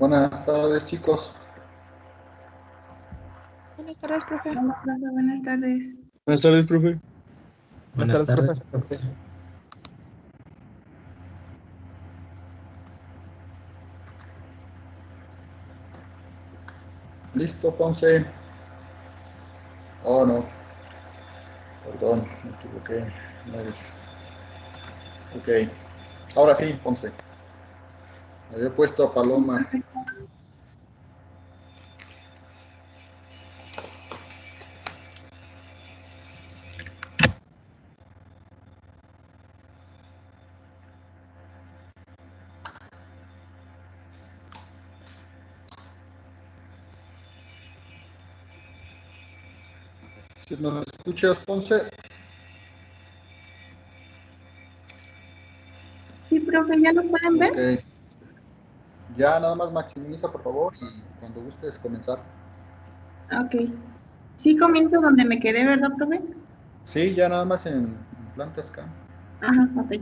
Buenas tardes, chicos. Buenas tardes, profe. Hola, profe, buenas tardes. Buenas tardes, profe. Buenas tardes, profe. ¿Listo, Ponce? Oh, no. Perdón, me equivoqué. No es. Ok. Ahora sí, Ponce. Me había puesto a Paloma. Si nos escuchas, Ponce. Sí, profe, ¿ya lo pueden ver? Ok. Ya nada más maximiza, por favor, y cuando gustes comenzar. Ok. Sí, comienzo donde me quedé, ¿verdad, profe? Sí, ya nada más en plantas K. Ajá, ok.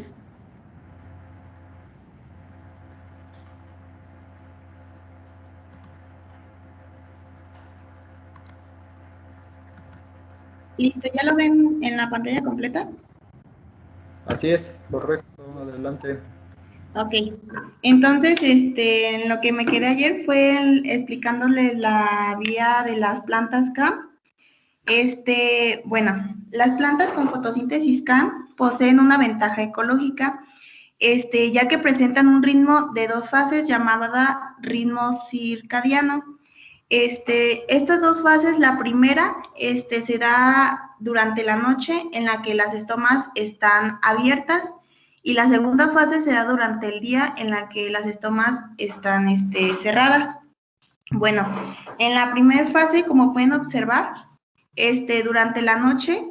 Listo, ¿ya lo ven en la pantalla completa? Así es, correcto. Adelante. Ok. Entonces, en lo que me quedé ayer fue explicándoles la vía de las plantas CAM. Bueno, las plantas con fotosíntesis CAM poseen una ventaja ecológica, ya que presentan un ritmo de 2 fases llamada ritmo circadiano. Estas 2 fases, la primera, se da durante la noche en la que las estomas están abiertas y la segunda fase se da durante el día en la que las estomas están, cerradas. Bueno, en la primera fase, como pueden observar, durante la noche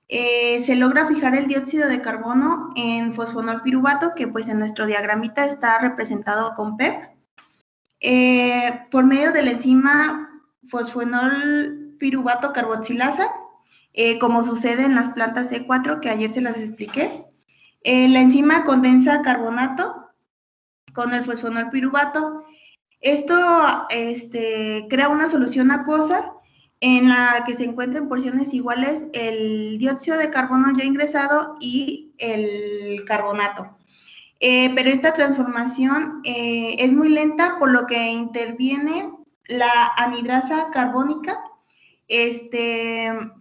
se logra fijar el dióxido de carbono en fosfonol piruvato, que pues en nuestro diagramita está representado con PEP, por medio de la enzima fosfonol piruvato carboxilasa, como sucede en las plantas C4 que ayer se las expliqué. La enzima condensa carbonato con el fosfonol piruvato. Esto crea una solución acuosa en la que se encuentran en porciones iguales el dióxido de carbono ya ingresado y el carbonato. Pero esta transformación es muy lenta, por lo que interviene la anhidrasa carbónica,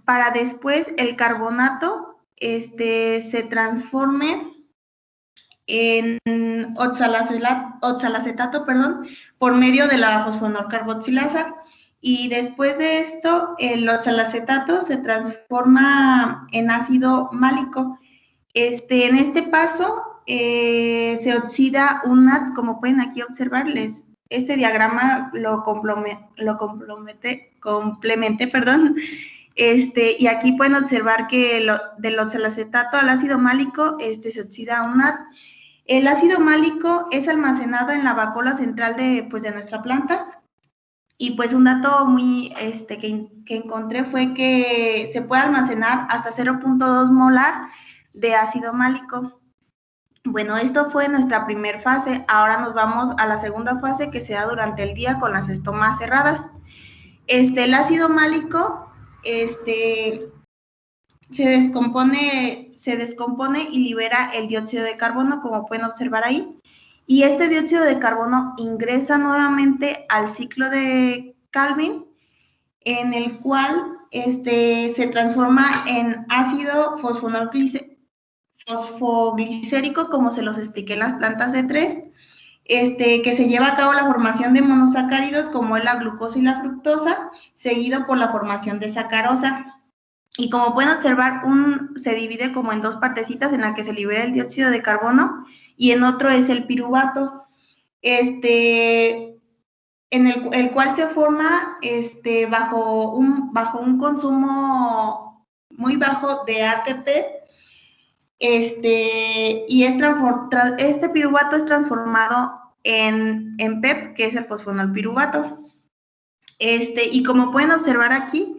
para después el carbonato se transforme en oxalacetato, por medio de la fosfonol carboxilasa. Y después de esto, el oxalacetato se transforma en ácido málico. En este paso se oxida un NAT, como pueden aquí observarles. Este diagrama lo complementé, perdón. Y aquí pueden observar que del oxalacetato al ácido málico se oxida un NAT. El ácido málico es almacenado en la vacuola central de nuestra planta. Y pues un dato muy que encontré fue que se puede almacenar hasta 0.2 molar de ácido málico. Bueno, esto fue nuestra primera fase. Ahora nos vamos a la segunda fase, que se da durante el día con las estomas cerradas. El ácido málico se descompone y libera el dióxido de carbono, como pueden observar ahí. Y este dióxido de carbono ingresa nuevamente al ciclo de Calvin, en el cual se transforma en ácido fosfoglicérico, como se los expliqué en las plantas C3, que se lleva a cabo la formación de monosacáridos, como es la glucosa y la fructosa, seguido por la formación de sacarosa. Y como pueden observar, se divide como en 2 partecitas en la que se libera el dióxido de carbono y en otro es el piruvato, en el cual se forma bajo un consumo muy bajo de ATP, y este piruvato es transformado en PEP, que es el fosfonol piruvato. Y como pueden observar aquí,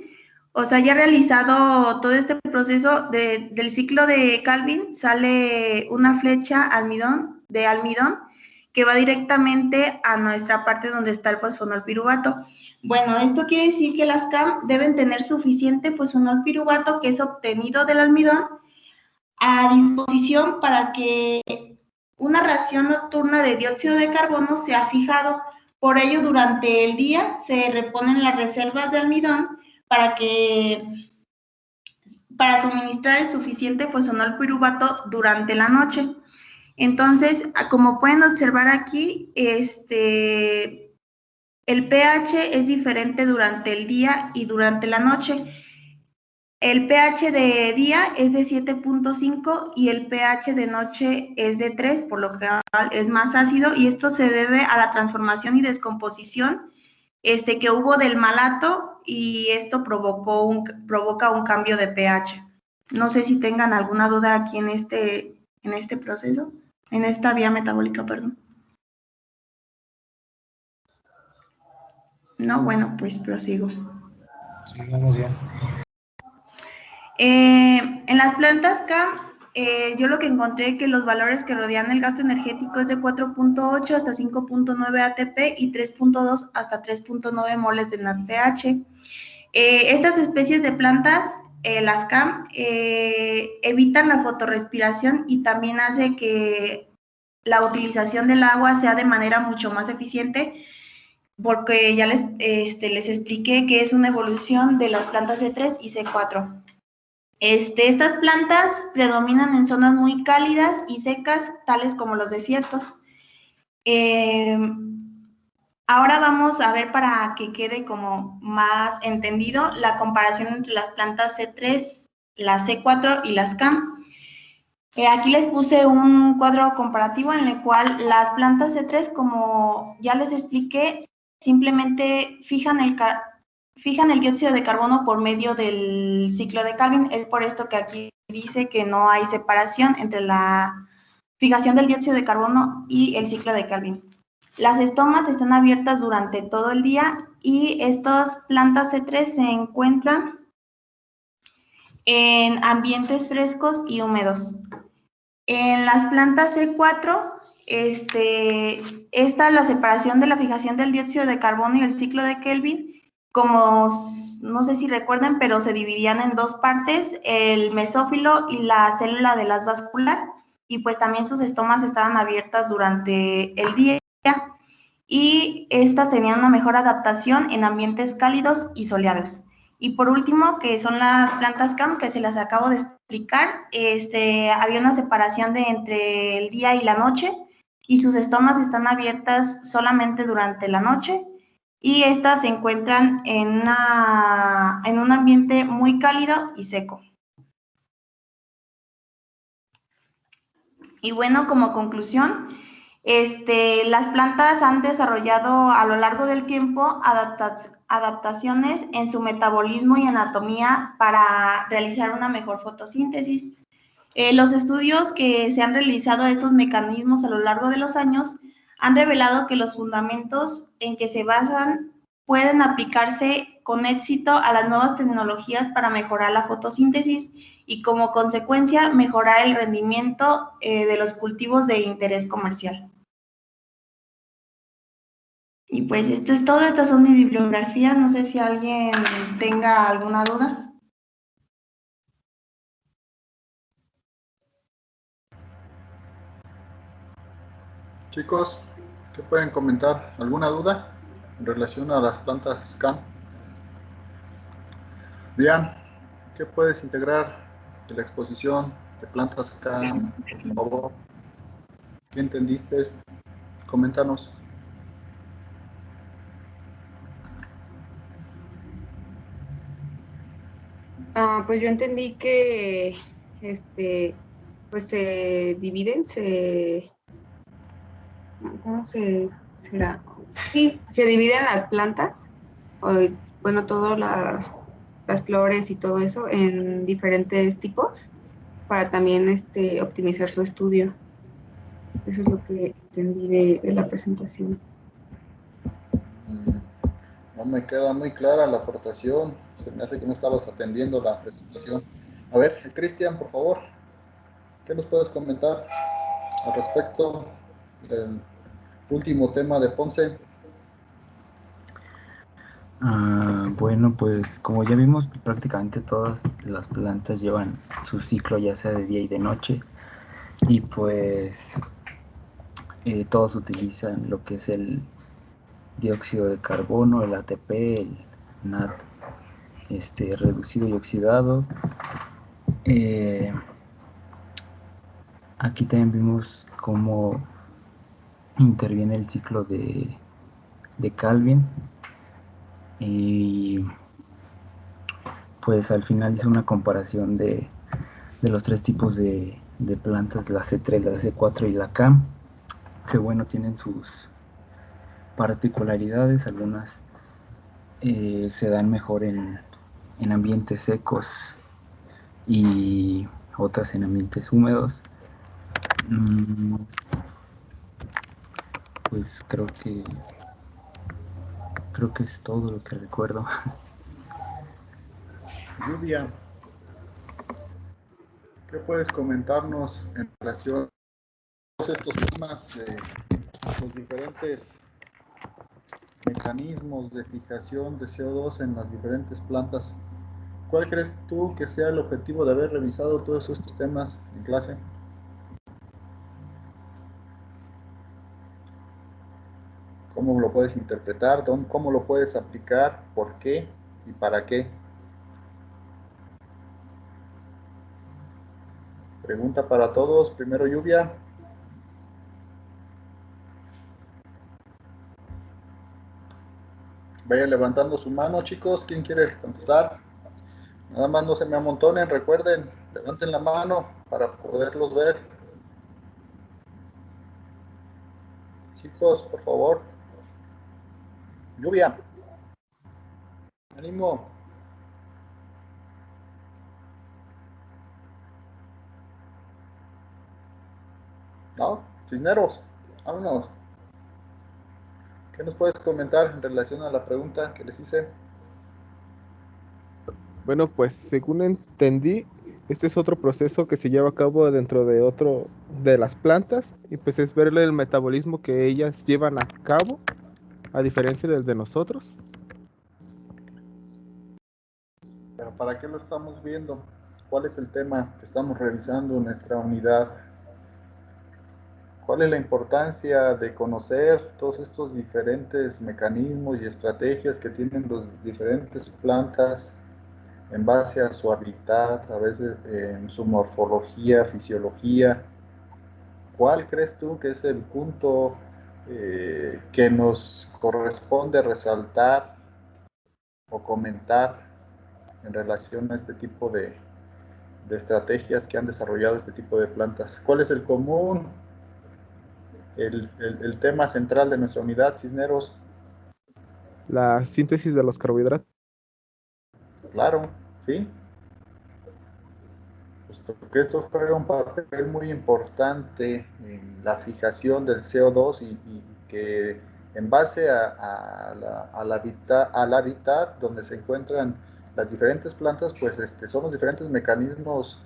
o sea, ya realizado todo este proceso del ciclo de Calvin, sale una flecha de almidón que va directamente a nuestra parte donde está el fosfonol piruvato. Bueno, esto quiere decir que las CAM deben tener suficiente fosfonol piruvato, que es obtenido del almidón, a disposición para que una ración nocturna de dióxido de carbono sea fijado. Por ello, durante el día se reponen las reservas de almidón para suministrar el suficiente fosfonol piruvato durante la noche. Entonces, como pueden observar aquí, el pH es diferente durante el día y durante la noche. El pH de día es de 7.5 y el pH de noche es de 3, por lo que es más ácido, y esto se debe a la transformación y descomposición que hubo del malato, y esto provoca un cambio de pH. No sé si tengan alguna duda aquí en este proceso, en esta vía metabólica, perdón. No, bueno, pues prosigo. Sí, vamos bien. En las plantas CAM, yo lo que encontré que los valores que rodean el gasto energético es de 4.8 hasta 5.9 ATP y 3.2 hasta 3.9 moles de NADPH. Estas especies de plantas, las CAM, evitan la fotorrespiración y también hace que la utilización del agua sea de manera mucho más eficiente, porque ya les expliqué que es una evolución de las plantas C3 y C4. Estas plantas predominan en zonas muy cálidas y secas, tales como los desiertos. Ahora vamos a ver, para que quede como más entendido, la comparación entre las plantas C3, las C4 y las CAM. Aquí les puse un cuadro comparativo en el cual las plantas C3, como ya les expliqué, simplemente fijan el dióxido de carbono por medio del ciclo de Calvin. Es por esto que aquí dice que no hay separación entre la fijación del dióxido de carbono y el ciclo de Calvin. Las estomas están abiertas durante todo el día y estas plantas C3 se encuentran en ambientes frescos y húmedos. En las plantas C4, esta la separación de la fijación del dióxido de carbono y el ciclo de Kelvin, como no sé si recuerdan, pero se dividían en dos partes, el mesófilo y la célula de las vascular, y pues también sus estomas estaban abiertas durante el día, y estas tenían una mejor adaptación en ambientes cálidos y soleados. Y por último, que son las plantas CAM, que se las acabo de explicar, había una separación entre el día y la noche, y sus estomas están abiertas solamente durante la noche, y estas se encuentran en un ambiente muy cálido y seco. Y bueno, como conclusión, las plantas han desarrollado a lo largo del tiempo adaptaciones en su metabolismo y anatomía para realizar una mejor fotosíntesis. Los estudios que se han realizado de estos mecanismos a lo largo de los años han revelado que los fundamentos en que se basan pueden aplicarse con éxito a las nuevas tecnologías para mejorar la fotosíntesis y, como consecuencia, mejorar el rendimiento de los cultivos de interés comercial. Y pues esto es todo, estas son mis bibliografías, no sé si alguien tenga alguna duda. Chicos, ¿qué pueden comentar? ¿Alguna duda en relación a las plantas CAM? Diane, ¿qué puedes integrar de la exposición de plantas CAM, por favor? ¿Qué entendiste? Coméntanos. Pues yo entendí que pues se dividen, ¿cómo será? Sí, se dividen las plantas, bueno, todas las flores y todo eso en diferentes tipos para también optimizar su estudio. Eso es lo que entendí de la presentación. No me queda muy clara la aportación. Se me hace que no estabas atendiendo la presentación. A ver, Cristian, por favor, ¿qué nos puedes comentar al respecto Último tema de Ponce. Bueno, pues como ya vimos, prácticamente todas las plantas llevan su ciclo, ya sea de día y de noche, y pues todos utilizan lo que es el dióxido de carbono, el ATP, el NAD reducido y oxidado. Aquí también vimos cómo interviene el ciclo de Calvin, y pues al final hizo una comparación de los tres tipos de plantas, la C3, la C4 y la CAM, que bueno, tienen sus particularidades. Algunas se dan mejor en ambientes secos y otras en ambientes húmedos. Pues creo que es todo lo que recuerdo. Lluvia, ¿qué puedes comentarnos en relación a todos estos temas de los diferentes mecanismos de fijación de CO2 en las diferentes plantas? ¿Cuál crees tú que sea el objetivo de haber revisado todos estos temas en clase? ¿Cómo lo puedes interpretar? ¿Cómo lo puedes aplicar? ¿Por qué? ¿Y para qué? Pregunta para todos. Primero, Lluvia. Vayan levantando su mano, chicos. ¿Quién quiere contestar? Nada más no se me amontonen. Recuerden, levanten la mano para poderlos ver. Chicos, por favor. Lluvia. Ánimo. ¿No? Cisneros. Vámonos. ¿Qué nos puedes comentar en relación a la pregunta que les hice? Bueno, pues según entendí, este es otro proceso que se lleva a cabo dentro de otro de las plantas y pues es verle el metabolismo que ellas llevan a cabo a diferencia del de nosotros. Pero ¿para qué lo estamos viendo? ¿Cuál es el tema que estamos revisando en nuestra unidad? ¿Cuál es la importancia de conocer todos estos diferentes mecanismos y estrategias que tienen las diferentes plantas en base a su hábitat, a veces en su morfología, fisiología? ¿Cuál crees tú que es el punto que nos corresponde resaltar o comentar en relación a este tipo de estrategias que han desarrollado este tipo de plantas? ¿Cuál es el común, el tema central de nuestra unidad, Cisneros? La síntesis de los carbohidratos. Claro, ¿sí? Puesto que esto juega un papel muy importante en la fijación del CO2 y que en base al hábitat donde se encuentran las diferentes plantas, pues son los diferentes mecanismos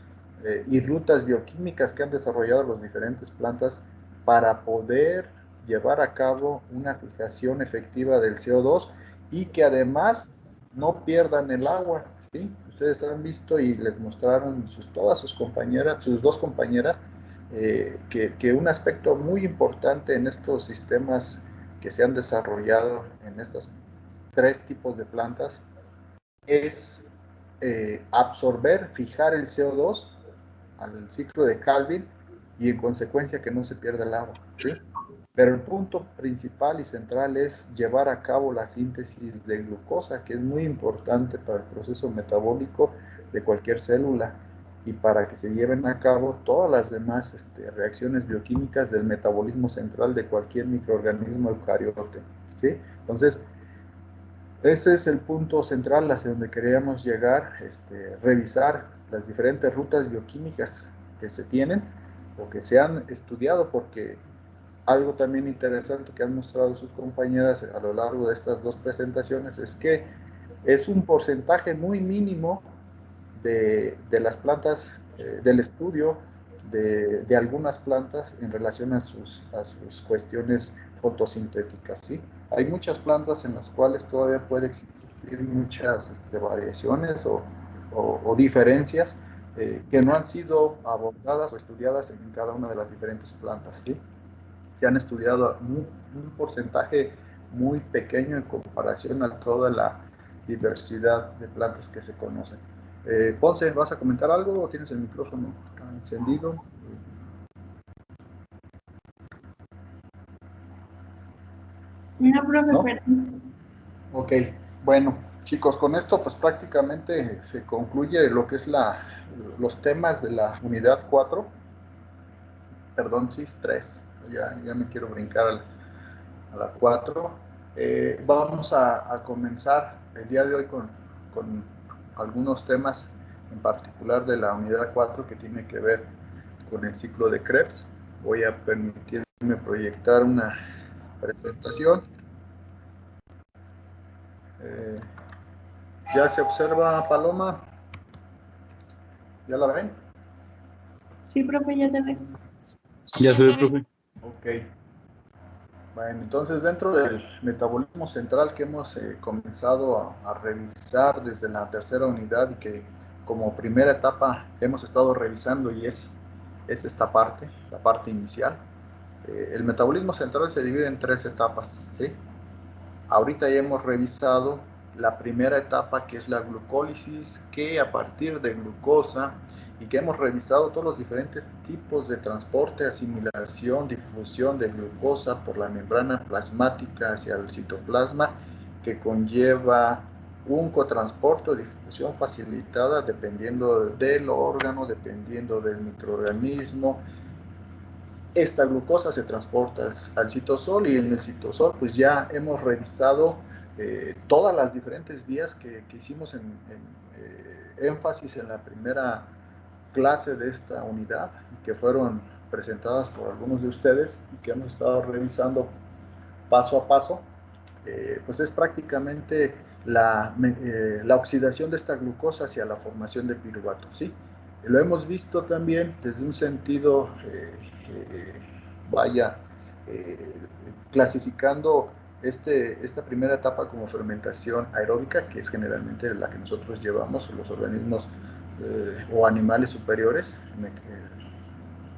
y rutas bioquímicas que han desarrollado las diferentes plantas para poder llevar a cabo una fijación efectiva del CO2 y que además no pierdan el agua, ¿sí? Ustedes han visto y les mostraron todas sus compañeras, sus dos compañeras, que un aspecto muy importante en estos sistemas que se han desarrollado en estos tres tipos de plantas es absorber, fijar el CO2 al ciclo de Calvin y en consecuencia que no se pierda el agua, ¿sí? Pero el punto principal y central es llevar a cabo la síntesis de glucosa, que es muy importante para el proceso metabólico de cualquier célula y para que se lleven a cabo todas las demás reacciones bioquímicas del metabolismo central de cualquier microorganismo eucariote, ¿sí? Entonces, ese es el punto central hacia donde queríamos llegar, revisar las diferentes rutas bioquímicas que se tienen o que se han estudiado, porque algo también interesante que han mostrado sus compañeras a lo largo de estas dos presentaciones es que es un porcentaje muy mínimo de las plantas, del estudio de algunas plantas en relación a sus cuestiones fotosintéticas, ¿sí? Hay muchas plantas en las cuales todavía puede existir muchas variaciones o diferencias que no han sido abordadas o estudiadas en cada una de las diferentes plantas, ¿sí? Se han estudiado un porcentaje muy pequeño en comparación a toda la diversidad de plantas que se conocen. Ponce, ¿vas a comentar algo o tienes el micrófono encendido? No, profe, ¿No? perdón. Ok, bueno, chicos, con esto pues prácticamente se concluye lo que es los temas de la unidad 4, perdón, sí, 3, ya me quiero brincar a la 4. Vamos a comenzar el día de hoy con algunos temas en particular de la unidad 4 que tiene que ver con el ciclo de Krebs. Voy a permitirme proyectar una presentación. ¿Ya se observa, Paloma? ¿Ya la ven? Sí, profe, ya se ve. Ya se ve, profe. Ok. Bueno, entonces dentro del metabolismo central que hemos comenzado a revisar desde la tercera unidad y que como primera etapa hemos estado revisando y es esta parte, la parte inicial, el metabolismo central se divide en 3 etapas, ¿sí? Ahorita ya hemos revisado la primera etapa, que es la glucólisis, que a partir de glucosa, y que hemos revisado todos los diferentes tipos de transporte, asimilación, difusión de glucosa por la membrana plasmática hacia el citoplasma, que conlleva un cotransporte o difusión facilitada dependiendo del órgano, dependiendo del microorganismo. Esta glucosa se transporta al citosol y en el citosol pues ya hemos revisado todas las diferentes vías que hicimos en énfasis en la primera clase de esta unidad y que fueron presentadas por algunos de ustedes y que hemos estado revisando paso a paso. Pues es prácticamente la oxidación de esta glucosa hacia la formación de piruvato, ¿sí? Lo hemos visto también desde un sentido, vaya, eh, clasificando esta primera etapa como fermentación aeróbica, que es generalmente la que nosotros llevamos, los organismos o animales superiores,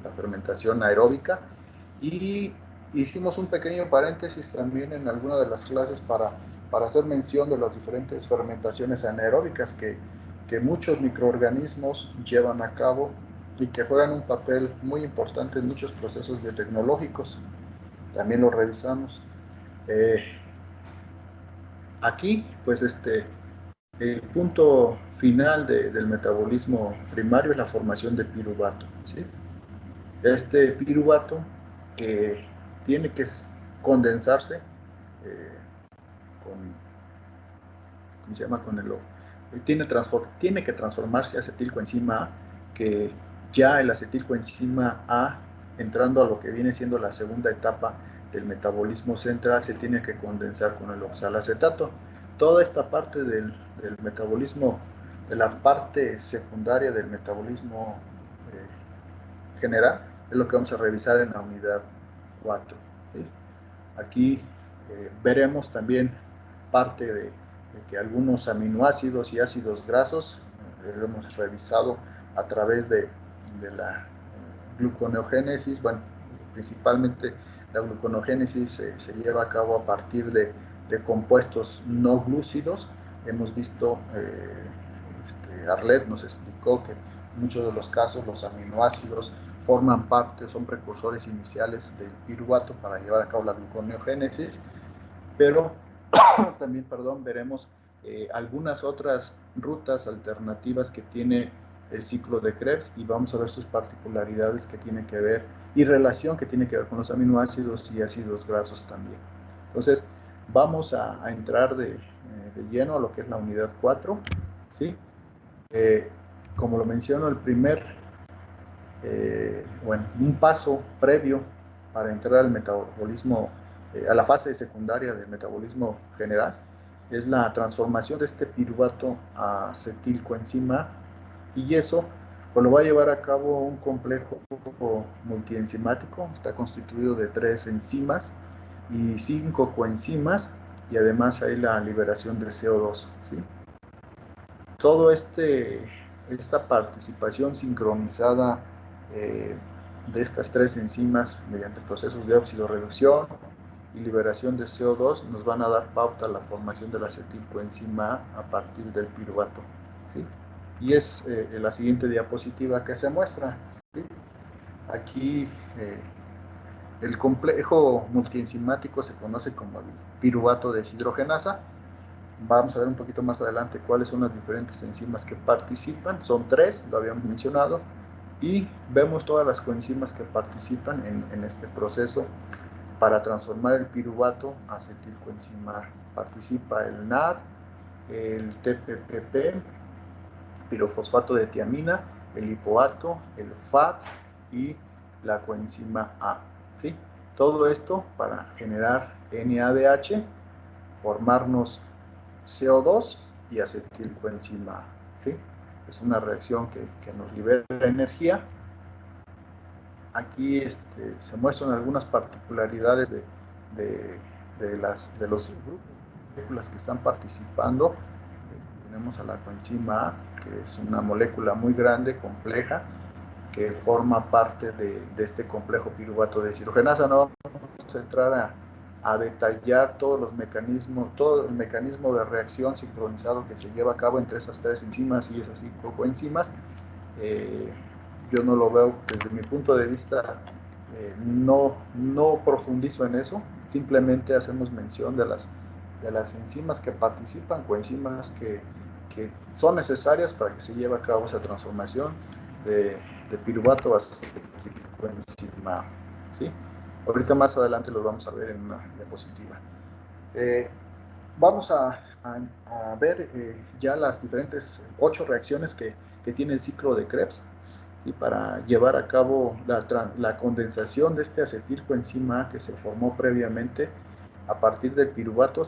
la fermentación aeróbica, y hicimos un pequeño paréntesis también en alguna de las clases para hacer mención de las diferentes fermentaciones anaeróbicas que muchos microorganismos llevan a cabo y que juegan un papel muy importante en muchos procesos biotecnológicos. También lo revisamos. Aquí, pues el punto final del metabolismo primario es la formación de piruvato, ¿sí? Este piruvato que tiene que condensarse con, ¿cómo se llama? Con tiene que transformarse a acetilcoenzima A, que ya el acetilcoenzima A, entrando a lo que viene siendo la segunda etapa del metabolismo central, se tiene que condensar con el oxalacetato. Toda esta parte del metabolismo, de la parte secundaria del metabolismo general, es lo que vamos a revisar en la unidad 4. ¿Sí? Aquí veremos también parte de que algunos aminoácidos y ácidos grasos lo hemos revisado a través de la gluconeogénesis. Bueno, principalmente la gluconeogénesis se lleva a cabo a partir de compuestos no glúcidos. Hemos visto, Arlet nos explicó que en muchos de los casos los aminoácidos forman parte, son precursores iniciales del piruvato para llevar a cabo la gluconeogénesis, pero también, veremos algunas otras rutas alternativas que tiene el ciclo de Krebs y vamos a ver sus particularidades que tienen que ver y relación que tiene que ver con los aminoácidos y ácidos grasos también. Entonces, vamos a entrar de lleno a lo que es la unidad 4, ¿sí? Como lo menciono, el primer, un paso previo para entrar al metabolismo, a la fase secundaria del metabolismo general, es la transformación de este piruvato a acetilcoenzima y eso pues lo va a llevar a cabo un complejo multienzimático, está constituido de 3 enzimas y 5 coenzimas, y además hay la liberación de CO2, ¿sí? Todo esta participación sincronizada de estas 3 enzimas mediante procesos de oxidorreducción y liberación de CO2 nos van a dar pauta a la formación de la acetilcoenzima A partir del piruvato, ¿sí? Y es la siguiente diapositiva que se muestra, ¿sí? Aquí el complejo multienzimático se conoce como el piruvato deshidrogenasa. Vamos a ver un poquito más adelante cuáles son las diferentes enzimas que participan. Son 3, lo habíamos mencionado, y vemos todas las coenzimas que participan en este proceso para transformar el piruvato a acetilcoenzima A. Participa el NAD, el TPPP, pirofosfato de tiamina, el lipoato, el FAT y la coenzima A, ¿sí? Todo esto para generar NADH, formarnos CO2 y acetilcoenzima A, ¿sí? Es una reacción que nos libera energía. Aquí se muestran algunas particularidades de los grupos que están participando. Tenemos a la coenzima A, que es una molécula muy grande, compleja, que forma parte de este complejo piruvato deshidrogenasa. No vamos a entrar a detallar todo el mecanismo de reacción sincronizado que se lleva a cabo entre esas 3 enzimas y esas 5 coenzimas. Yo no lo veo desde mi punto de vista, no profundizo en eso, simplemente hacemos mención de las enzimas que participan, coenzimas que son necesarias para que se lleve a cabo esa transformación de piruvato a acetilcoenzima, ¿sí? Ahorita más adelante los vamos a ver en una diapositiva. Vamos a ver ya las diferentes 8 reacciones que tiene el ciclo de Krebs, y para llevar a cabo la condensación de este acetilcoenzima A que se formó previamente a partir del piruvato.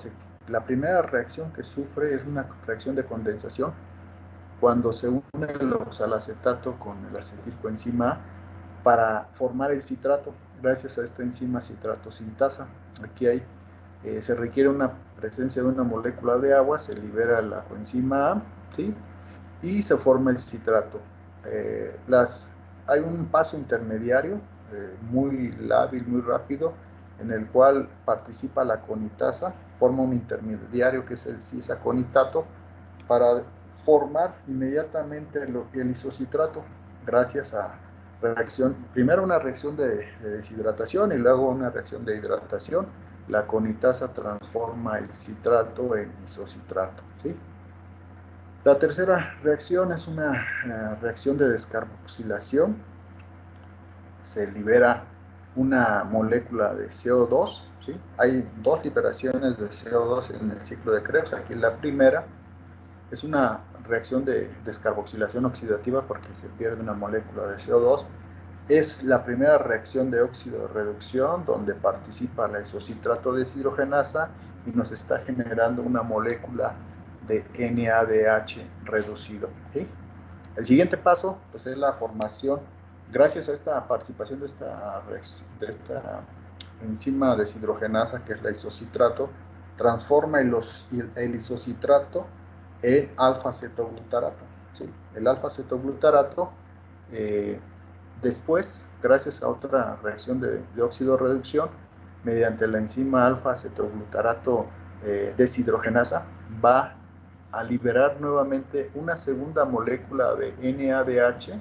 La primera reacción que sufre es una reacción de condensación cuando se une el oxalacetato con el acetilcoenzima A para formar el citrato. Gracias a esta enzima citrato sintasa, aquí se requiere una presencia de una molécula de agua, se libera la coenzima A, ¿sí? Y se forma el citrato. Hay un paso intermediario muy lábil, muy rápido, en el cual participa la conitasa, forma un intermediario que es el cisaconitato, para formar inmediatamente el isocitrato, gracias a primero una reacción de deshidratación y luego una reacción de hidratación. La conitasa transforma el citrato en isocitrato, ¿sí? La tercera reacción es una reacción de descarboxilación. Se libera una molécula de CO2, ¿sí? Hay 2 liberaciones de CO2 en el ciclo de Krebs. Aquí la primera es una reacción de descarboxilación oxidativa porque se pierde una molécula de CO2. Es la primera reacción de óxido de reducción donde participa la isocitrato deshidrogenasa y nos está generando una molécula de NADH reducido, ¿sí? El siguiente paso pues, es la formación, gracias a esta participación de esta enzima deshidrogenasa que es la isocitrato, transforma el isocitrato en alfa-cetoglutarato, ¿sí? El alfa-cetoglutarato después, gracias a otra reacción de óxido reducción, mediante la enzima alfa-cetoglutarato deshidrogenasa, va a liberar nuevamente una segunda molécula de NADH,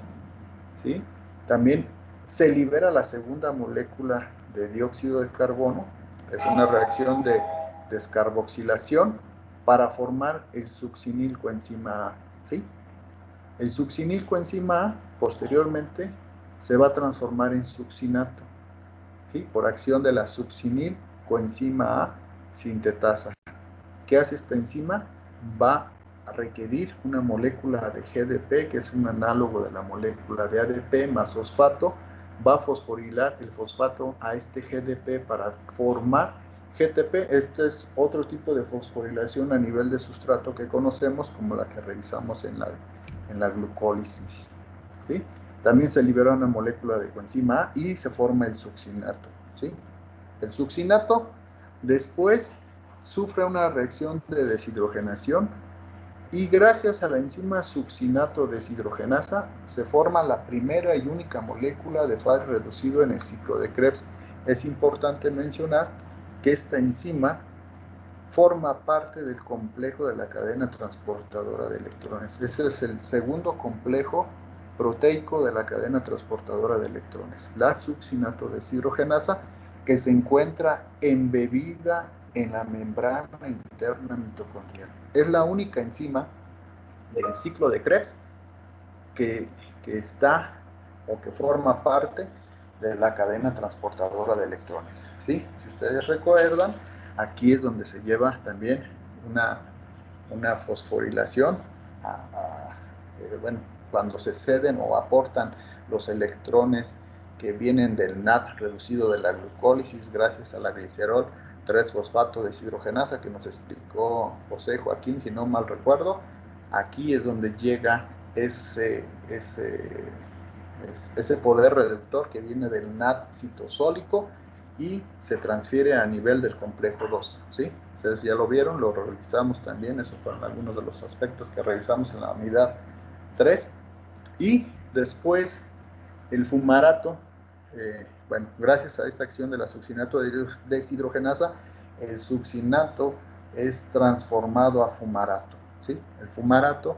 ¿sí? También se libera la segunda molécula de dióxido de carbono, es una reacción de descarboxilación para formar el succinilcoenzima A, ¿sí? El succinilcoenzima A posteriormente se va a transformar en succinato, ¿sí? Por acción de la succinilcoenzima A sintetasa. ¿Qué hace esta enzima? Va a requerir una molécula de GDP, que es un análogo de la molécula de ADP más fosfato, va a fosforilar el fosfato a este GDP para formar GTP. Este es otro tipo de fosforilación a nivel de sustrato que conocemos como la que revisamos en la glucólisis, ¿sí? También se libera una molécula de coenzima A y se forma el succinato, ¿sí? El succinato Después sufre una reacción de deshidrogenación y gracias a la enzima succinato deshidrogenasa se forma la primera y única molécula de Fas reducido en el ciclo de Krebs. Es importante mencionar que esta enzima forma parte del complejo de la cadena transportadora de electrones. Ese es el segundo complejo proteico de la cadena transportadora de electrones, la succinato deshidrogenasa, que se encuentra embebida en la membrana interna mitocondrial. Es la única enzima del ciclo de Krebs que está o que forma parte de la cadena transportadora de electrones. ¿Sí? Si ustedes recuerdan, aquí es donde se lleva también una fosforilación bueno, cuando se ceden o aportan los electrones que vienen del NAD reducido de la glucólisis gracias a la glicerol 3-fosfato deshidrogenasa que nos explicó José Joaquín, si no mal recuerdo. Aquí es donde llega ese poder reductor que viene del NAD citosólico y se transfiere a nivel del complejo 2, ¿sí? Ustedes ya lo vieron, lo revisamos también, esos fueron algunos de los aspectos que revisamos en la unidad 3. Y después el fumarato, bueno, gracias a esta acción de la succinato deshidrogenasa, el succinato es transformado a fumarato, ¿sí? El fumarato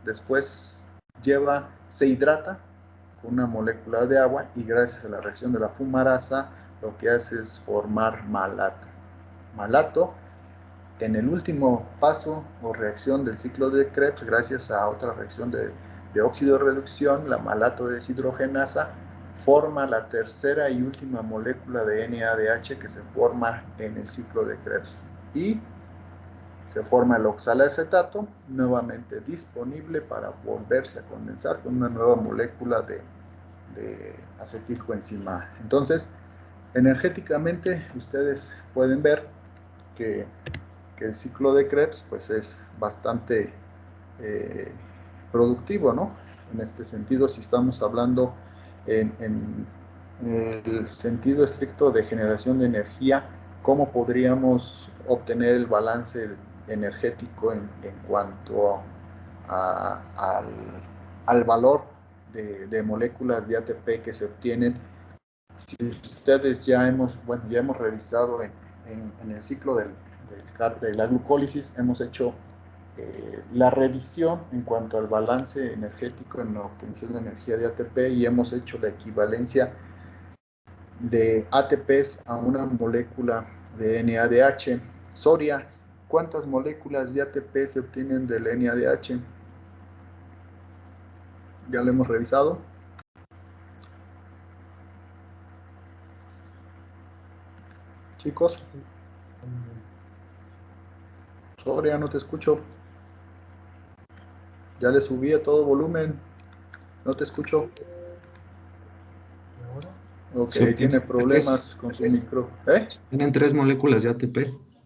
después se hidrata con una molécula de agua y gracias a la reacción de la fumarasa lo que hace es formar malato. Malato, en el último paso o reacción del ciclo de Krebs, gracias a otra reacción de óxido de reducción, la malato deshidrogenasa forma la tercera y última molécula de NADH que se forma en el ciclo de Krebs. Y se forma el oxalacetato, nuevamente disponible para volverse a condensar con una nueva molécula de acetilcoenzima. Entonces, energéticamente, ustedes pueden ver que el ciclo de Krebs pues, es bastante productivo, ¿no? En este sentido, si estamos hablando en el sentido estricto de generación de energía, ¿cómo podríamos obtener el balance energético en cuanto al valor de moléculas de ATP que se obtienen? Si ustedes ya hemos revisado en el ciclo de la glucólisis, hemos hecho la revisión en cuanto al balance energético en la obtención de energía de ATP y hemos hecho la equivalencia de ATPs a una molécula de NADH. Soria, ¿cuántas moléculas de ATP se obtienen del NADH? Ya lo hemos revisado. Chicos. Soria, no te escucho. Ya le subí a todo volumen. No te escucho. Ok, tiene problemas con su micro. Tienen 3 moléculas de ATP.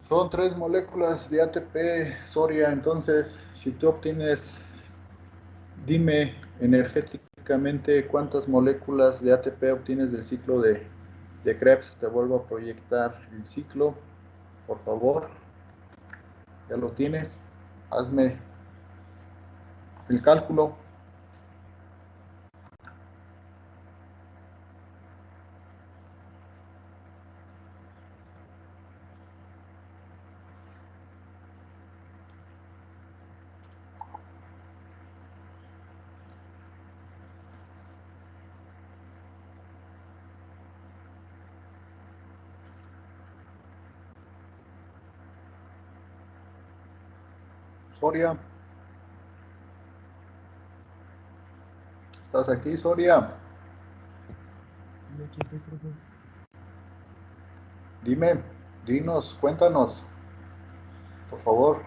Son 3 moléculas de ATP, Soria. Entonces, si tú obtienes, dime energéticamente cuántas moléculas de ATP obtienes del ciclo de Krebs. Te vuelvo a proyectar el ciclo, por favor. Ya lo tienes. Hazme el cálculo. Soria. ¿Estás aquí, Soria? Aquí estoy, profe. Dime, dinos, cuéntanos, por favor.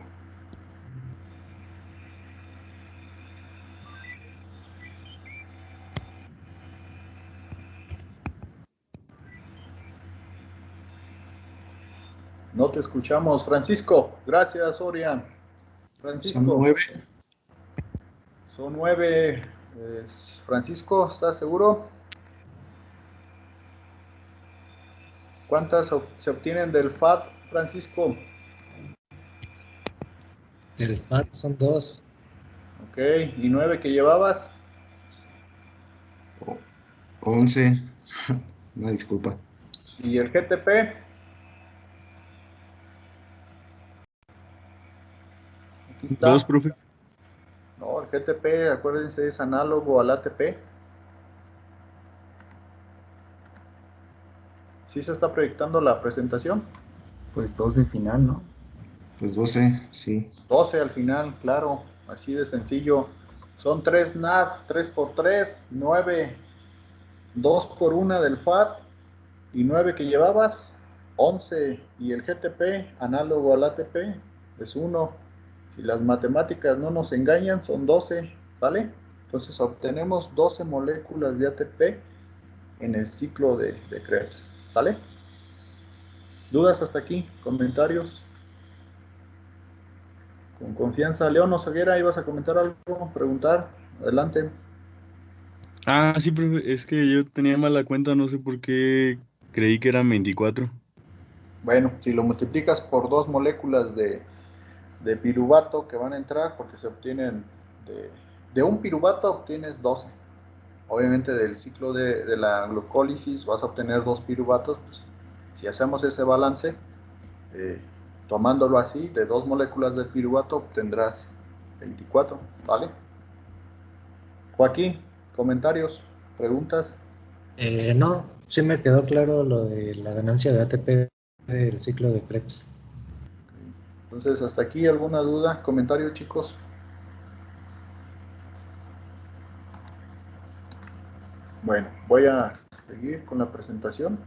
No te escuchamos, Francisco. Gracias, Soria. Francisco. Son 9. Son 9. Francisco, ¿estás seguro? ¿Cuántas se obtienen del FAT, Francisco? Del FAT son 2. Ok, ¿y 9 que llevabas? 11. Una disculpa. ¿Y el GTP? Aquí está. 2, profe. No, el GTP, acuérdense, es análogo al ATP. ¿Sí se está proyectando la presentación? Pues 12 final, ¿no? Pues 12, sí. 12 al final, claro, así de sencillo. Son 3 NAD, 3 por 3, 9, 2 por 1 del FAT y 9 que llevabas, 11. Y el GTP, análogo al ATP, es 1. Si las matemáticas no nos engañan, son 12, ¿vale? Entonces obtenemos 12 moléculas de ATP en el ciclo de Krebs, ¿vale? ¿Dudas hasta aquí? ¿Comentarios? Con confianza. León Oseguera, ¿ibas a comentar algo? ¿Preguntar? Adelante. Ah, sí, profe. Es que yo tenía mala cuenta, no sé por qué creí que eran 24. Bueno, si lo multiplicas por 2 moléculas de piruvato que van a entrar, porque se obtienen de un piruvato obtienes 12. Obviamente del ciclo de la glucólisis vas a obtener 2 piruvatos. Pues, si hacemos ese balance, eh, tomándolo así, de 2 moléculas de piruvato obtendrás 24, ¿vale? Joaquín, comentarios, preguntas. No, sí me quedó claro lo de la ganancia de ATP del ciclo de Krebs. Entonces, hasta aquí, ¿alguna duda? ¿Comentario, chicos? Bueno, voy a seguir con la presentación.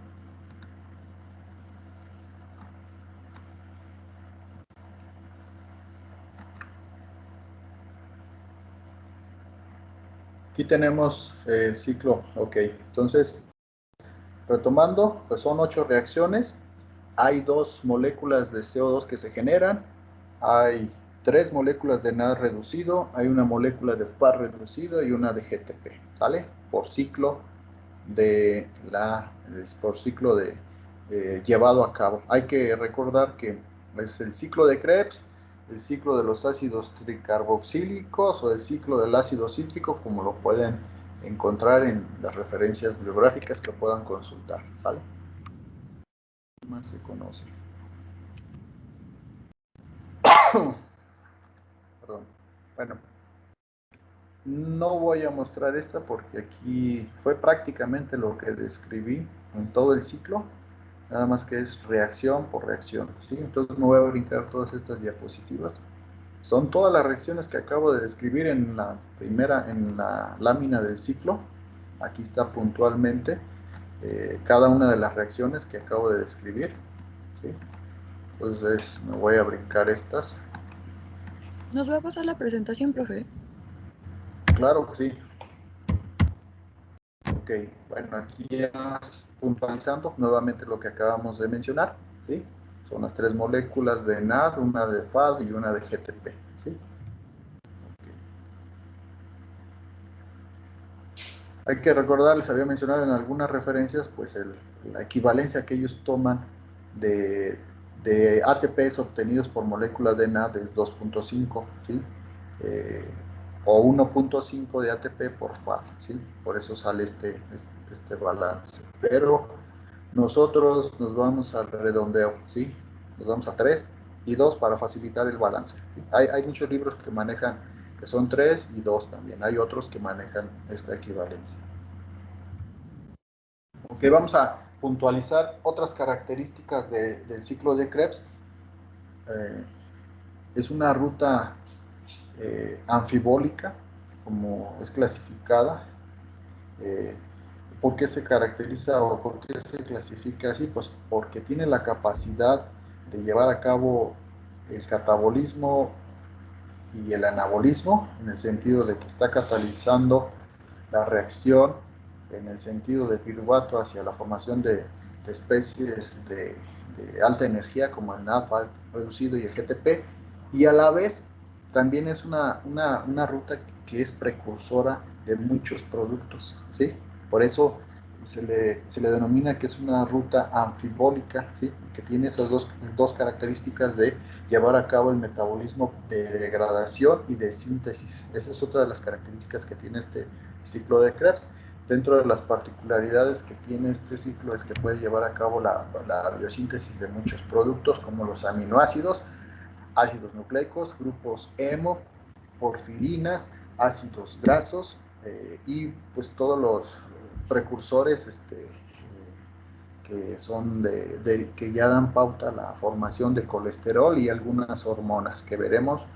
Aquí tenemos el ciclo, ok. Entonces, retomando, pues son 8 reacciones. Hay 2 moléculas de CO2 que se generan. Hay 3 moléculas de NAD reducido. Hay una molécula de FAD reducido y una de GTP, ¿vale? Por ciclo llevado a cabo. Hay que recordar que es el ciclo de Krebs, el ciclo de los ácidos tricarboxílicos o el ciclo del ácido cítrico, como lo pueden encontrar en las referencias bibliográficas que puedan consultar, ¿sale? Más se conoce. Perdón. Bueno, no voy a mostrar esta porque aquí fue prácticamente lo que describí en todo el ciclo, nada más que es reacción por reacción, ¿sí? Entonces me voy a brincar todas estas diapositivas. Son todas las reacciones que acabo de describir en la primera, en la lámina del ciclo. Aquí está puntualmente cada una de las reacciones que acabo de describir, ¿sí? Entonces me voy a brincar estas. ¿Nos va a pasar la presentación, profe? Claro que sí. Ok, bueno, aquí ya puntualizando nuevamente lo que acabamos de mencionar, ¿sí? Son las 3 moléculas de NAD, una de FAD y una de GTP, ¿sí? Okay. Hay que recordar, les había mencionado en algunas referencias, pues la equivalencia que ellos toman de ATPs obtenidos por moléculas de NAD es 2.5, ¿sí? O 1.5 de ATP por FAD, ¿sí? Por eso sale este balance. Pero nosotros nos vamos al redondeo, ¿sí? Nos vamos a 3 y 2 para facilitar el balance. ¿Sí? Hay muchos libros que manejan que son 3 y 2 también. Hay otros que manejan esta equivalencia. Ok, vamos a puntualizar otras características del ciclo de Krebs. Es una ruta anfibólica, como es clasificada. ¿Por qué se caracteriza o por qué se clasifica así? Pues porque tiene la capacidad de llevar a cabo el catabolismo y el anabolismo, en el sentido de que está catalizando la reacción en el sentido de piruvato hacia la formación de especies de alta energía como el NAD reducido y el GTP, y a la vez también es una ruta que es precursora de muchos productos, ¿sí? Por eso se le denomina que es una ruta anfibólica, ¿sí? Que tiene esas dos características de llevar a cabo el metabolismo de degradación y de síntesis. Esa es otra de las características que tiene este ciclo de Krebs. Dentro de las particularidades que tiene este ciclo es que puede llevar a cabo la biosíntesis de muchos productos como los aminoácidos, ácidos nucleicos, grupos hemo, porfirinas, ácidos grasos y pues todos los precursores que son que ya dan pauta a la formación de colesterol y algunas hormonas que veremos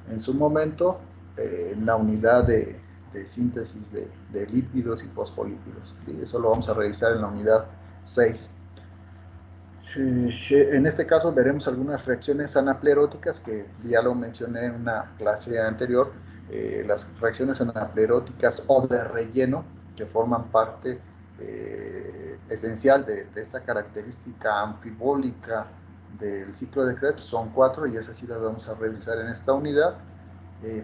en su momento en la unidad de síntesis de lípidos y fosfolípidos. ¿Sí? Eso lo vamos a revisar en la unidad 6. En este caso veremos algunas reacciones anapleróticas que ya lo mencioné en una clase anterior, las reacciones anapleróticas o de relleno que forman parte esencial de esta característica anfibólica del ciclo de Krebs. Son 4 y esas sí las vamos a revisar en esta unidad.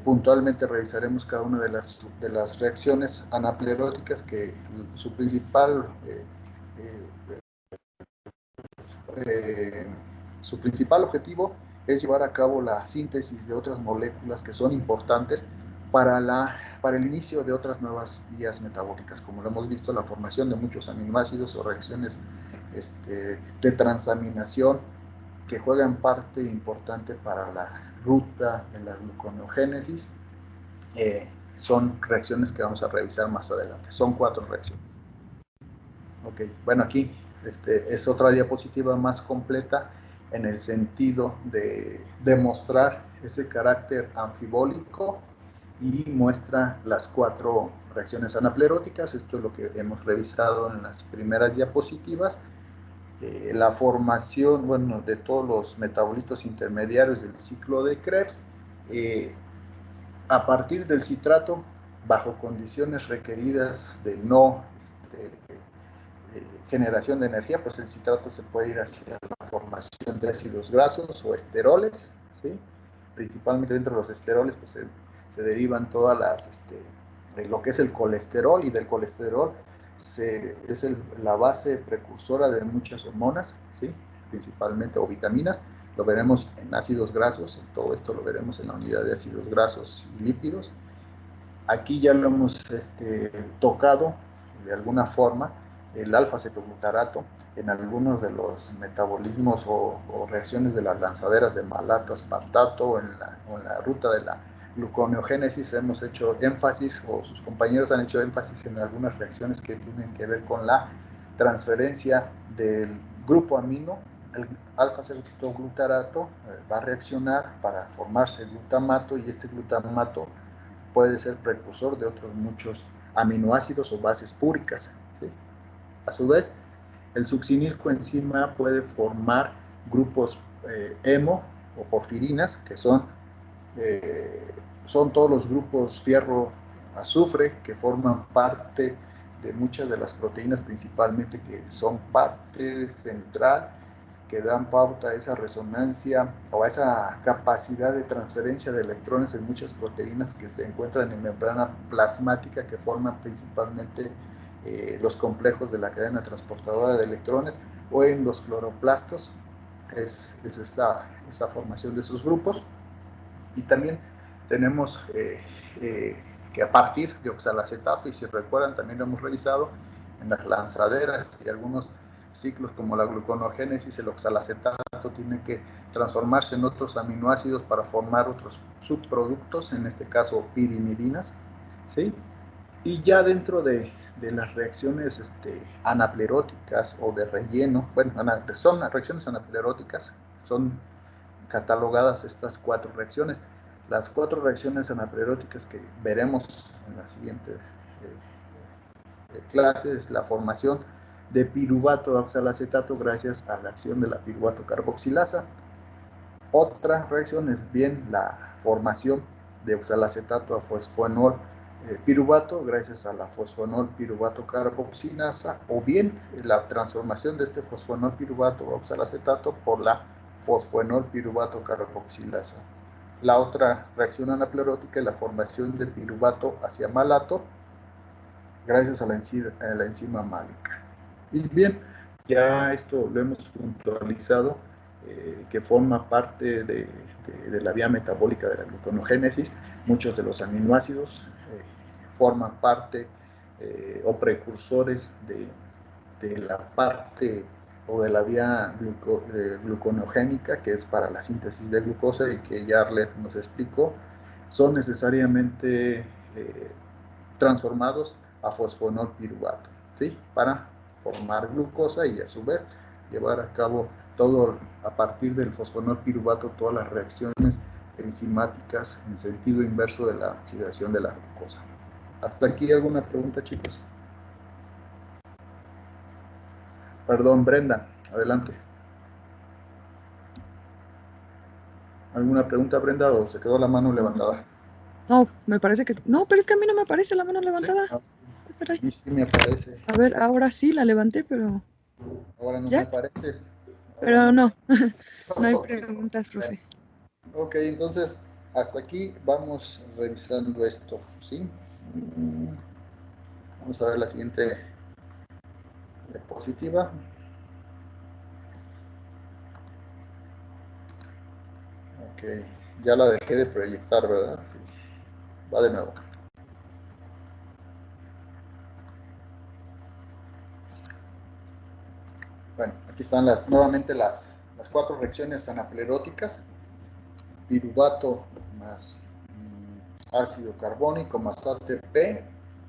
Puntualmente revisaremos cada una de las reacciones anapleróticas que su principal objetivo es llevar a cabo la síntesis de otras moléculas que son importantes para el inicio de otras nuevas vías metabólicas, como lo hemos visto, la formación de muchos aminoácidos o reacciones de transaminación que juegan parte importante para la ruta de la gluconeogénesis. Son reacciones que vamos a revisar más adelante. Son 4 reacciones. Ok, bueno, aquí es otra diapositiva más completa en el sentido de demostrar ese carácter anfibólico y muestra las 4 reacciones anapleróticas. Esto es lo que hemos revisado en las primeras diapositivas. La formación, bueno, de todos los metabolitos intermediarios del ciclo de Krebs a partir del citrato, bajo condiciones requeridas de no generación de energía, pues el citrato se puede ir hacia la formación de ácidos grasos o esteroles, ¿sí? Principalmente dentro de los esteroles pues se derivan todas lo que es el colesterol, y del colesterol es la base precursora de muchas hormonas, ¿sí? Principalmente, o vitaminas. Lo veremos en ácidos grasos, todo esto lo veremos en la unidad de ácidos grasos y lípidos. Aquí ya lo hemos tocado de alguna forma, el alfa-cetoglutarato en algunos de los metabolismos o reacciones de las lanzaderas de malato aspartato o en la ruta de la gluconeogénesis hemos hecho énfasis, o sus compañeros han hecho énfasis en algunas reacciones que tienen que ver con la transferencia del grupo amino. El alfa-cetoglutarato va a reaccionar para formarse glutamato, y este glutamato puede ser precursor de otros muchos aminoácidos o bases púricas, ¿sí? A su vez, el succinilcoenzima puede formar grupos hemo o porfirinas, que son todos los grupos fierro-azufre que forman parte de muchas de las proteínas, principalmente que son parte central, que dan pauta a esa resonancia o a esa capacidad de transferencia de electrones en muchas proteínas que se encuentran en membrana plasmática, que forman principalmente los complejos de la cadena transportadora de electrones, o en los cloroplastos, es esa formación de esos grupos. Y también tenemos que a partir de oxalacetato, y si recuerdan también lo hemos revisado en las lanzaderas y algunos ciclos como la gluconeogénesis, el oxalacetato tiene que transformarse en otros aminoácidos para formar otros subproductos, en este caso pirimidinas, ¿sí? Y ya dentro de las reacciones anapleróticas o de relleno, bueno, son reacciones anapleróticas, son catalogadas estas 4 reacciones. Las 4 reacciones anapleróticas que veremos en la siguiente clase es la formación de piruvato de oxalacetato gracias a la acción de la piruvato carboxilasa. Otra reacción es bien la formación de oxalacetato a fosfoenol piruvato gracias a la fosfoenol piruvato carboxilasa, o bien la transformación de este fosfoenol piruvato a oxalacetato por la fosfoenol piruvato carboxilasa. La otra reacción anaplerótica es la formación de piruvato hacia malato gracias a la enzima málica. Y bien, ya esto lo hemos puntualizado, que forma parte de la vía metabólica de la gluconogénesis. Muchos de los aminoácidos forman parte o precursores de la parte o de la vía gluconogénica, que es para la síntesis de glucosa y que ya Arlet nos explicó, son necesariamente transformados a fosfonolpiruvato, ¿sí? Para formar glucosa y a su vez llevar a cabo todo a partir del fosfonolpiruvato, todas las reacciones enzimáticas en sentido inverso de la oxidación de la glucosa. ¿Hasta aquí alguna pregunta, chicos? Perdón, Brenda, adelante. ¿Alguna pregunta, Brenda, o se quedó la mano levantada? No, me parece que... No, pero es que a mí no me aparece la mano levantada. ¿Sí? Ay, caray. A mí sí me aparece. A ver, ahora sí la levanté, pero... Ahora no ¿Ya? me aparece. Pero no, no hay Ok. preguntas, profe. Ok, entonces hasta aquí vamos revisando esto, ¿sí? Vamos a ver la siguiente diapositiva. Ok, ya la dejé de proyectar, ¿verdad? Sí. Va de nuevo. Bueno, aquí están nuevamente las 4 reacciones anapleróticas. Piruvato más ácido carbónico más ATP.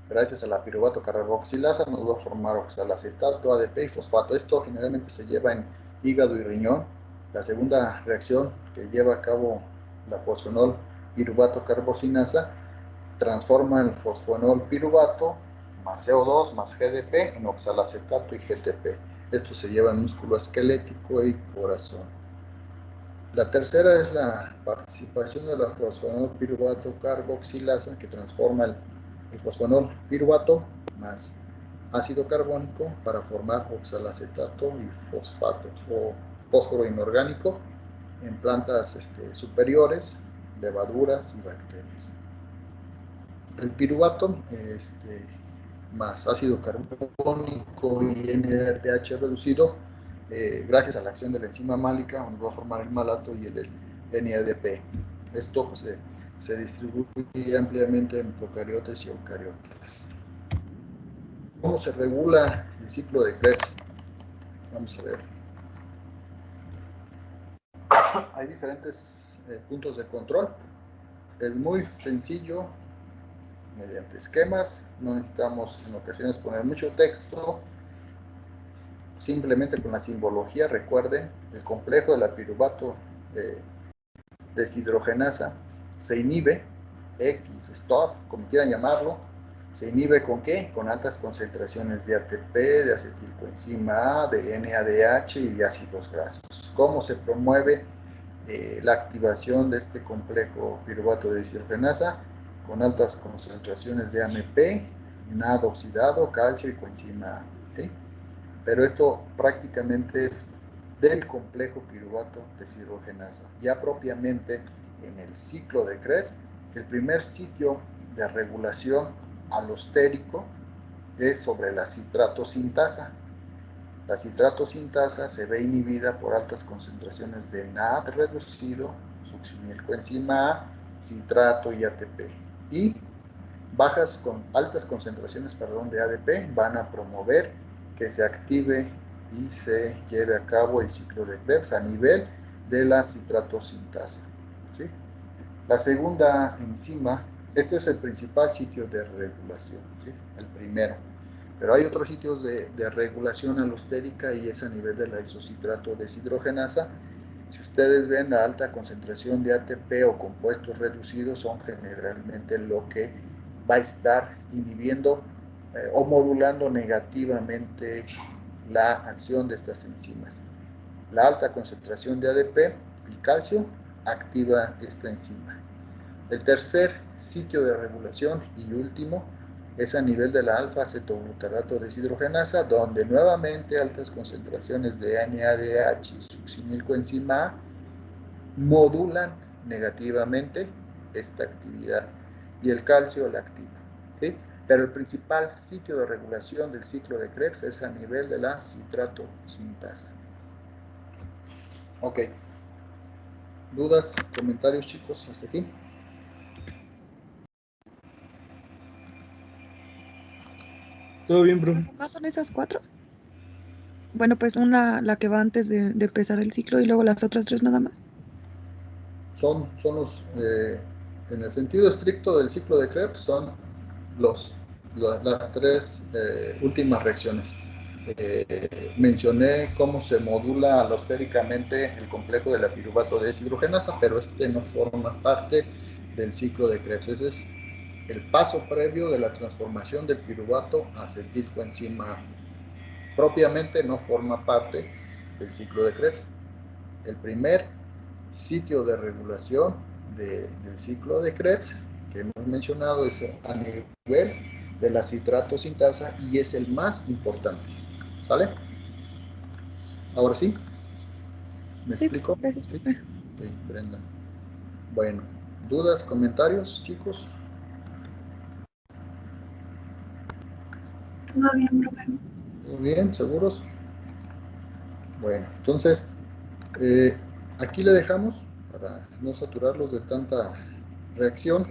Gracias a la piruvato carboxilasa nos va a formar oxalacetato, ADP y fosfato. Esto generalmente se lleva en hígado y riñón. La segunda reacción que lleva a cabo la fosfonol piruvato carbocinasa transforma el fosfonol piruvato más CO2 más GDP en oxalacetato y GTP. Esto se lleva en músculo esquelético y corazón. La tercera es la participación de la fosfonol piruvato carboxilasa, que transforma el fosfonol piruvato más ácido carbónico para formar oxalacetato y fosfato o fósforo inorgánico en plantas superiores, levaduras y bacterias. El piruvato más ácido carbónico y NADH reducido, gracias a la acción de la enzima málica, nos va a formar el malato y el NADP. Esto pues, se distribuye ampliamente en procariotes y eucariotes. ¿Cómo se regula el ciclo de Krebs? Vamos a ver. Hay diferentes puntos de control. Es muy sencillo, mediante esquemas. No necesitamos en ocasiones poner mucho texto. Simplemente con la simbología, recuerden, el complejo de la piruvato deshidrogenasa se inhibe, X, stop, como quieran llamarlo. ¿Se inhibe con qué? Con altas concentraciones de ATP, de acetilcoenzima A, de NADH y de ácidos grasos. ¿Cómo se promueve la activación de este complejo piruvato deshidrogenasa? Con altas concentraciones de AMP, NAD oxidado, calcio y coenzima A. ¿Sí? Pero esto prácticamente es del complejo piruvato deshidrogenasa. Ya propiamente en el ciclo de Krebs, el primer sitio de regulación alostérico es sobre la citrato sintasa. La citrato sintasa se ve inhibida por altas concentraciones de NAD reducido, succinilcoenzima A, citrato y ATP. Y altas concentraciones de ADP van a promover que se active y se lleve a cabo el ciclo de Krebs a nivel de la citratosintasa. ¿Sí? La segunda enzima, este es el principal sitio de regulación, ¿sí? El primero. Pero hay otros sitios de regulación alostérica y es a nivel de la isocitrato deshidrogenasa. Si ustedes ven, la alta concentración de ATP o compuestos reducidos son generalmente lo que va a estar inhibiendo o modulando negativamente la acción de estas enzimas. La alta concentración de ADP y calcio activa esta enzima. El tercer sitio de regulación y último es a nivel de la alfa-acetoglutarato deshidrogenasa, donde nuevamente altas concentraciones de NADH y succinilcoenzima A modulan negativamente esta actividad y el calcio la activa. ¿Sí? Pero el principal sitio de regulación del ciclo de Krebs es a nivel de la citrato sintasa. Ok. ¿Dudas, comentarios, chicos, hasta aquí? Todo bien, profe. ¿Más son esas 4? Bueno, pues la que va antes de empezar el ciclo y luego las otras 3 nada más. Son los, en el sentido estricto del ciclo de Krebs, son las 3 últimas reacciones. Mencioné cómo se modula alostéricamente el complejo de la piruvato deshidrogenasa, pero este no forma parte del ciclo de Krebs. Ese es el paso previo de la transformación del piruvato a acetilcoenzima. Propiamente no forma parte del ciclo de Krebs. El primer sitio de regulación del ciclo de Krebs que hemos mencionado es a nivel de la citrato sintasa y es el más importante. ¿Sale? Ahora sí. ¿Me Sí, explico? gracias, Sí. profe. Sí, Brenda. Bueno, ¿dudas, comentarios, chicos? Todo bien, profe. ¿Todo bien? ¿Seguros? Bueno, entonces, aquí le dejamos para no saturarlos de tanta reacción.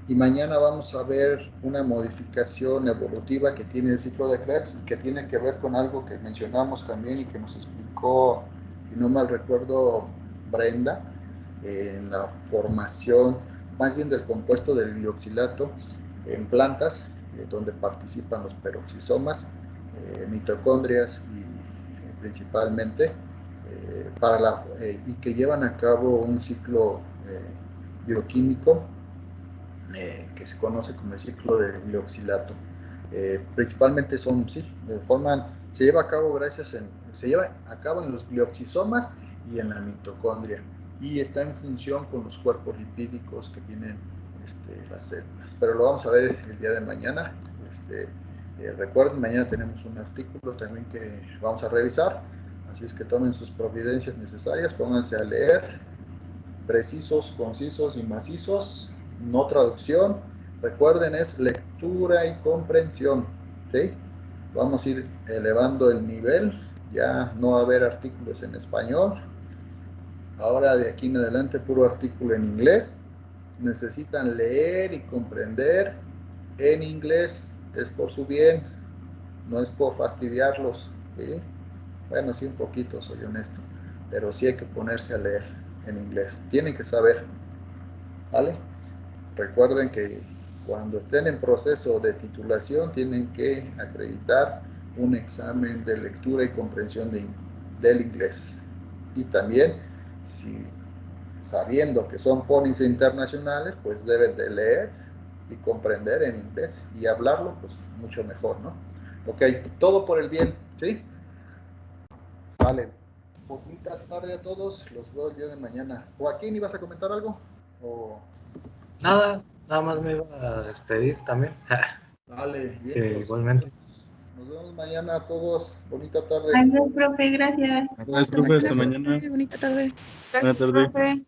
Y mañana vamos a ver una modificación evolutiva que tiene el ciclo de Krebs y que tiene que ver con algo que mencionamos también y que nos explicó, si no mal recuerdo, Brenda, en la formación más bien del compuesto del glioxilato en plantas, donde participan los peroxisomas, mitocondrias y principalmente y que llevan a cabo un ciclo bioquímico que se conoce como el ciclo de glioxilato. Principalmente se lleva a cabo en los glioxisomas y en la mitocondria y está en función con los cuerpos lipídicos que tienen las células. Pero lo vamos a ver el día de mañana. Recuerden, mañana tenemos un artículo también que vamos a revisar, así es que tomen sus providencias necesarias, pónganse a leer, precisos, concisos y macizos, no traducción. Recuerden, es lectura y comprensión. ¿Sí? Vamos a ir elevando el nivel. Ya no va a haber artículos en español. Ahora de aquí en adelante puro artículo en inglés. Necesitan leer y comprender en inglés. Es por su bien, no es por fastidiarlos. ¿Sí? Bueno, sí, un poquito, soy honesto. Pero sí hay que ponerse a leer en inglés. Tienen que saber. ¿Vale? Recuerden que cuando estén en proceso de titulación tienen que acreditar un examen de lectura y comprensión del inglés. Y también, si sabiendo que son ponis internacionales, pues deben de leer y comprender en inglés y hablarlo, pues mucho mejor, ¿no? Ok, todo por el bien, ¿sí? Sale. Bonita tarde a todos, los veo el día de mañana. Joaquín, ¿ibas a comentar algo? ¿O... Nada más me iba a despedir también. Dale, bien. Que igualmente. Nos vemos mañana a todos. Bonita tarde. Adiós, profe, gracias. Gracias, profe. Hasta Gracias, mañana. profe. Bonita tarde. Buena Gracias, tarde. profe.